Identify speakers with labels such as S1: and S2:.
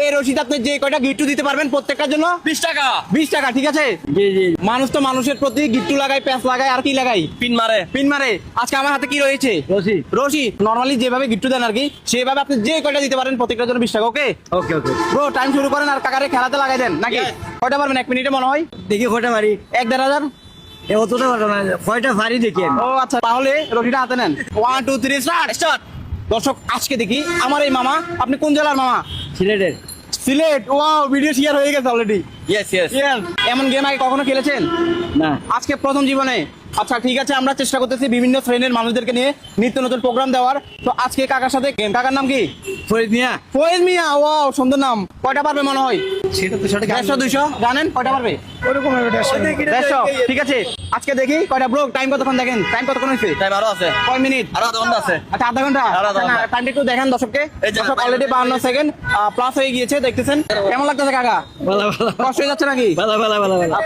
S1: এই রশিদ আপনি যে কয়টা গিট্টু দিতে পারবেন প্রত্যেকটার জন্য
S2: 20 টাকা।
S1: 20 টাকা, ঠিক আছে?
S2: জি জি।
S1: মানুষ তো মানুষের প্রতি গিট্টু লাগাই, প্যাঁচ লাগাই, আর কি লাগাই?
S2: পিন মারে।
S1: পিন মারে। আজকে আমার হাতে কি রয়েছে?
S2: রশি।
S1: রশি। নরমালি যেভাবে গিট্টু দেন আর কি, সেভাবে আপনি যে কয়টা দিতে পারেন প্রত্যেকটার জন্য 20 টাকা। ওকে
S2: ওকে ওকে।
S1: ব্রো, টাইম শুরু করেন আর কাকারে খেলাতে লাগাই দেন নাকি?
S2: Yes.
S1: কয়টা পারবেন 1 মিনিটে মনে হয়?
S2: দেখি কয়টা মারি।
S1: 1-1.5
S2: অতটা পারবো না, কয়টা পারি দেখি আমি।
S1: ও আচ্ছা, তাহলে রশিটা হাতে নেন। 1 2 3 স্টার্ট।
S2: স্টার্ট।
S1: দর্শক, আজকে দেখি আমার এই মামা, আপনি কোন জেলার মামা?
S2: সিলেটের।
S1: সিলেট। ওয়াও, ভিডিও শেয়ার হয়ে গেছে অলরেডি।
S2: Yes yes.
S1: এমন গেম আগে কখনো খেলেছেন?
S2: না।
S1: আজকে প্রথম জীবনে? আচ্ছা ঠিক আছে, আমরা চেষ্টা করতেছি বিভিন্ন শ্রেণীর মানুষদেরকে নিয়ে নিত্য নতুন প্রোগ্রাম দেওয়ার। তো আজকে কাকার সাথে গেম। কাকার নাম কি?
S2: ফরিদ মিয়া।
S1: ফয়েজ মিয়া। ওয়াও, সুন্দর নাম। কয়টা পারবে মনে হয়?
S2: সেটা তো সঠিক।
S1: 150 200 জানেন? কয়টা পারবে?
S2: ওরকম হবে
S1: 150। ঠিক আছে, আজকে দেখি কয়টা। ব্রো, টাইম কতক্ষণ দেখেন? টাইম কতক্ষণ হয়েছে?
S2: টাইম আরো আছে।
S1: কয় মিনিট?
S2: আরো আধা ঘন্টা আছে।
S1: আচ্ছা, আধা ঘন্টা।
S2: আরো আধা ঘন্টা।
S1: টাইমটা একটু দেখেন দর্শককে।
S2: এই যে,
S1: দর্শক অলরেডি 52 সেকেন্ড প্লাস হয়ে গিয়েছে, দেখতেছেন। কেমন লাগতেছে কাকা?
S2: ভালো ভালো।
S1: কষ্ট হয়ে যাচ্ছে নাকি?
S2: ভালো ভালো ভালো ভালো।
S1: আর